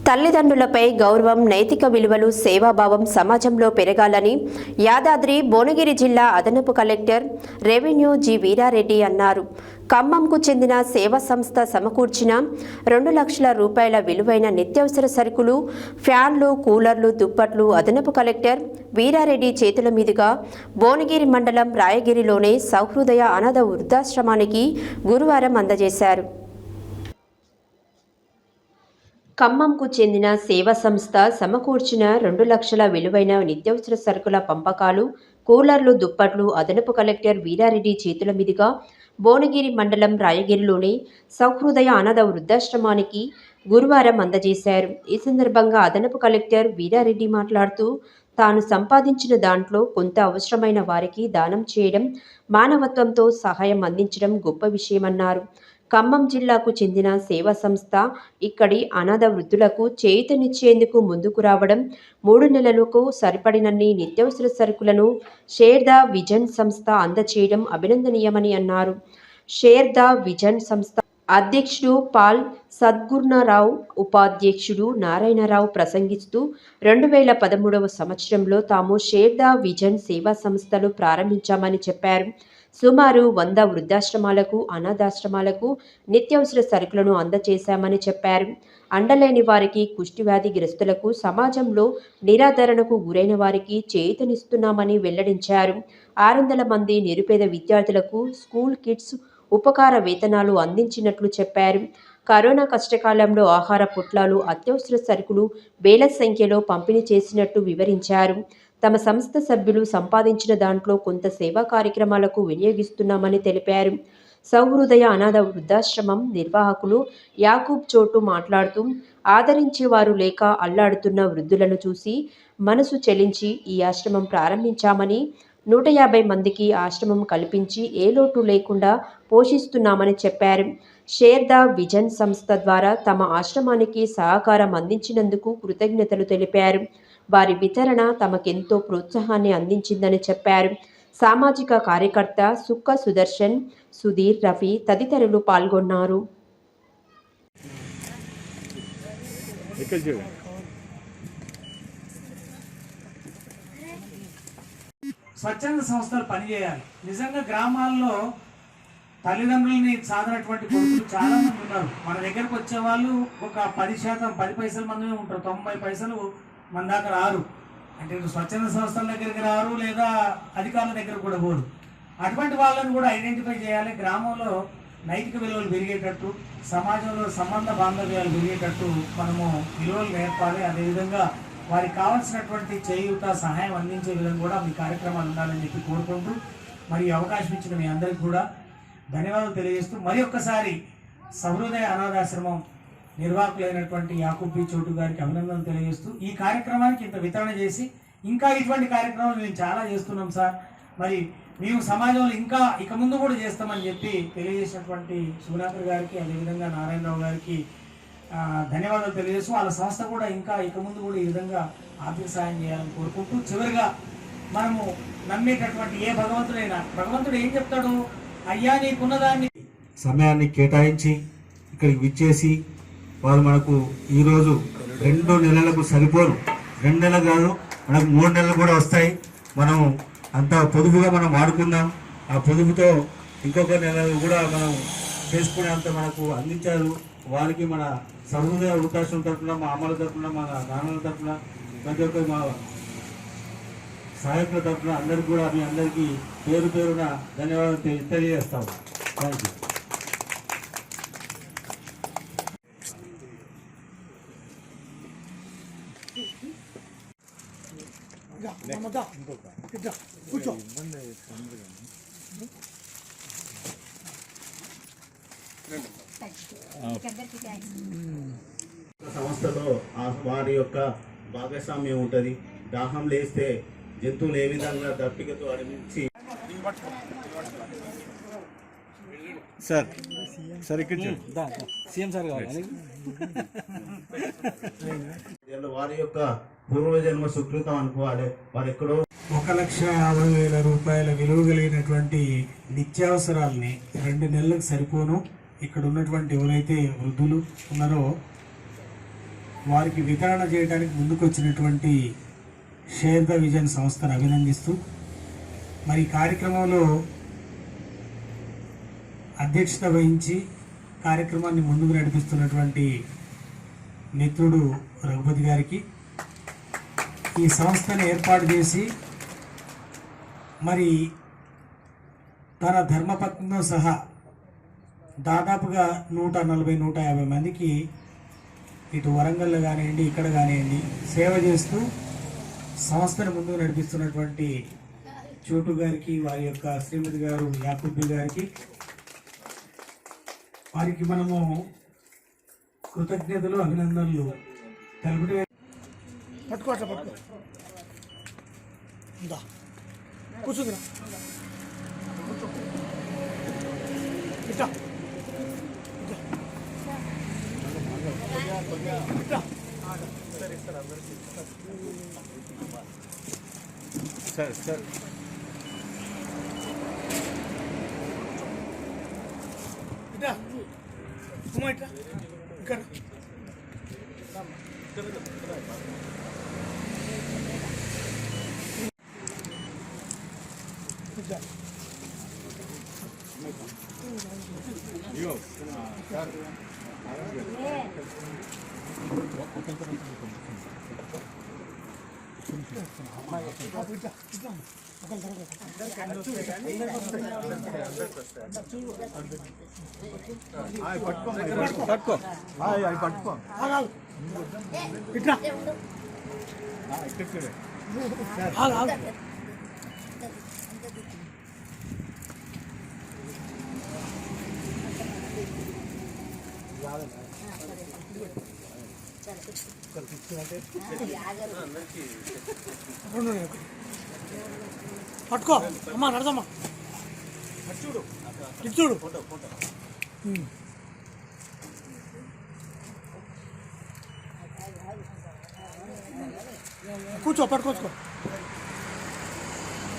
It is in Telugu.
తల్లిదండ్రులపై గౌరవం, నైతిక విలువలు, సేవాభావం సమాజంలో పెరగాలని యాదాద్రి భువనగిరి జిల్లా అదనపు కలెక్టర్ రెవెన్యూ జి వీరారెడ్డి అన్నారు. ఖమ్మంకు చెందిన సేవా సంస్థ సమకూర్చిన 2 లక్షల రూపాయల విలువైన నిత్యావసర సరుకులు, ఫ్యాన్లు, కూలర్లు, దుప్పట్లు అదనపు కలెక్టర్ వీరారెడ్డి చేతుల మీదుగా భువనగిరి మండలం రాయగిరిలోని సహృదయ అనాథ వృద్ధాశ్రమానికి గురువారం అందజేశారు. ఖమ్మంకు చెందిన సేవా సంస్థ సమకూర్చిన 2 లక్షల విలువైన నిత్యావసర సరుకుల పంపకాలు, కూలర్లు, దుప్పట్లు అదనపు కలెక్టర్ వీరారెడ్డి చేతుల మీదుగా భువనగిరి మండలం రాయగిరిలోని సహృదయ అనాథ వృద్ధాశ్రమానికి గురువారం అందజేశారు. ఈ సందర్భంగా అదనపు కలెక్టర్ వీరారెడ్డి మాట్లాడుతూ, తాను సంపాదించిన దాంట్లో కొంత అవసరమైన వారికి దానం చేయడం, మానవత్వంతో సహాయం అందించడం గొప్ప విషయమన్నారు. ఖమ్మం జిల్లాకు చెందిన సేవా సంస్థ ఇక్కడి అనాథ వృద్ధులకు చేయూతనిచ్చేందుకు ముందుకు రావడం, 3 నెలలకు సరిపడినన్ని నిత్యావసర సరుకులను షేర్ ద విజన్ సంస్థ అందచేయడం అభినందనీయమని అన్నారు. షేర్ ద విజన్ సంస్థ అధ్యక్షుడు పాల్ సద్గురునారావు, ఉపాధ్యక్షుడు నారాయణరావు ప్రసంగిస్తూ 2013వ సంవత్సరంలో తాము షేర్ ద విజన్ సేవా సంస్థలు ప్రారంభించామని చెప్పారు. సుమారు 100 వృద్ధాశ్రమాలకు, అనాథాశ్రమాలకు నిత్యావసర సరుకులను అందజేశామని చెప్పారు. అండలేని వారికి, కుష్ఠవ్యాధిగ్రస్తులకు, సమాజంలో నిరాదరణకు గురైన వారికి చేయూతనిస్తున్నామని వెల్లడించారు. 600 మంది నిరుపేద విద్యార్థులకు స్కూల్ కిట్స్, ఉపకార వేతనాలు అందించినట్లు చెప్పారు. కరోనా కష్టకాలంలో ఆహార పొట్లాలు, అత్యవసర సరుకులు వేల సంఖ్యలో పంపిణీ చేసినట్టు వివరించారు. తమ సంస్థ సభ్యులు సంపాదించిన దాంట్లో కొంత సేవా కార్యక్రమాలకు వినియోగిస్తున్నామని తెలిపారు. సహృదయ అనాథ వృద్ధాశ్రమం నిర్వాహకులు యాకూబ్ చోటు మాట్లాడుతూ, ఆదరించేవారు లేక అల్లాడుతున్న వృద్ధులను చూసి మనసు చెలించి ఈ ఆశ్రమం ప్రారంభించామని, 150 మందికి ఆశ్రమం కల్పించి ఏ లోటు లేకుండా పోషిస్తున్నామని చెప్పారు. షేర్ ద విజన్ సంస్థ ద్వారా తమ ఆశ్రమానికి సహకారం అందించినందుకు కృతజ్ఞతలు తెలిపారు. వారి వితరణ తమకెంతో ప్రోత్సాహాన్ని అందించిందని చెప్పారు. సామాజిక కార్యకర్త సుక్క సుదర్శన్, సుధీర్, రఫీ తదితరులు పాల్గొన్నారు. స్వచ్ఛంద సంస్థలు పనిచేయాలి. నిజంగా గ్రామాల్లో తల్లిదండ్రులని సాధనటువంటి కొడుకులు చాలా మంది ఉన్నారు. మన దగ్గరకు వచ్చే వాళ్ళు ఒక 10% 10 పైసలు మంది ఉంటారు. 90 పైసలు మన దాకా రారు. అంటే స్వచ్ఛంద సంస్థల దగ్గరికి రారు, లేదా అధికారుల దగ్గర కూడా పోరు. అటువంటి వాళ్ళని కూడా ఐడెంటిఫై చేయాలి. గ్రామంలో నైతిక విలువలు పెరిగేటట్టు, సమాజంలో సంబంధ బాంధవ్యాలు పెరిగేటట్టు మనము విలువలు నేర్పాలి. అదేవిధంగా వారికి కావాల్సినటువంటి చేయూత, సహాయం అందించే విధంగా కూడా మీ కార్యక్రమాలు ఉండాలని చెప్పి కోరుకుంటూ, మరి అవకాశం ఇచ్చిన మీ అందరికీ కూడా ధన్యవాదాలు తెలియజేస్తూ, మరి ఒక్కసారి సహృదయ అనాథాశ్రమం నిర్వాహకులైనటువంటి యాకూబ్ చోటు గారికి అభినందనలు తెలియజేస్తూ, ఈ కార్యక్రమానికి ఇంత వితరణ చేసి ఇంకా ఇటువంటి కార్యక్రమాలు మేము చాలా చేస్తున్నాం సార్, మరి మేము సమాజంలో ఇంకా ఇక ముందు కూడా చేస్తామని చెప్పి తెలియజేసినటువంటి సుగుణాకర్ గారికి, అదేవిధంగా నారాయణరావు గారికి ధన్యవాదాలు తెలియజేస్తూ, వాళ్ళ సంస్థ కూడా ఇంకా ఇక ముందు కూడా ఈ విధంగా ఆర్థిక సాయం చేయాలని కోరుకుంటూ, చివరిగా మనము నమ్మేటటువంటి ఏ భగవంతుడైనా, భగవంతుడు ఏం చెప్తాడు, అయ్యా నీకున్నదాన్ని సమయాన్ని కేటాయించి ఇక్కడికి విచ్చేసి వారు మనకు ఈరోజు 2 నెలలకు సరిపోరు, 2 నెలలు కాదు మనకు 3 నెలలు కూడా వస్తాయి. మనం అంత పొదుపుగా మనం వాడుకుందాం. ఆ పొదుపుతో ఇంకొక నెలలు కూడా మనం చేసుకునేంత మనకు అందించారు. వారికి మన సహృదయ వృద్ధాశ్రమం తరఫున, మా అమ్మల తరఫున, మా నాన్నల తరఫున, ప్రతి ఒక్క మా సహాయకుల తరఫున అందరికీ కూడా మీ అందరికీ పేరు పేరున ధన్యవాదాలు తెలియజేస్తాము. Thank you. సంస్థలో వారి యొక్క భాగస్వామ్యం ఉంటుంది. దాహం లేస్తే జంతువులు ఏ విధంగా దప్పికతో అడిగించి వారి యొక్క పూర్వజన్మ సుకృతం అనుకోవాలి. వారు ఎక్కడో 1,50,000 రూపాయల విలువ కలిగినటువంటి నిత్యావసరాలని 2 నెలలకు సరిపోను. ఇక్కడ ఉన్నటువంటి ఎవరైతే వృద్ధులు ఉన్నారో వారికి వితరణ చేయడానికి ముందుకు వచ్చినటువంటి షేర్ ద విజన్ సంస్థను అభినందిస్తూ మరి ఈ కార్యక్రమంలో అధ్యక్షత వహించి కార్యక్రమాన్ని ముందుకు నడిపిస్తున్నటువంటి మిత్రుడు రఘుపతి గారికి, ఈ సంస్థను ఏర్పాటు చేసి మరి తన ధర్మపత్నితో సహా దాదాపుగా 140-150 మందికి ఇటు వరంగల్లో కానివ్వండి, ఇక్కడ కానివ్వండి సేవ చేస్తూ సంస్థను ముందుకు నడిపిస్తున్నటువంటి చోటు గారికి, వారి యొక్క శ్రీమతి గారు యాకూబ్ గారికి, వారికి మనము కృతజ్ఞతలు అభినందనలు తెలుపుటే. పట్టుకో అట్లా పట్టుకో ఉందా కూర్చుందిరా ఇట్లా సార్ సార్ ఇట్లా ఉమా ఇట్లా ఇక్కడ పట్టుకో పట్టుకో ఇట్లా ఆగు ఆగు పట్టుకో అమ్మా నడదమ్మా ఇటు చూడు కూర్చో పట్టుకోవచ్చుకో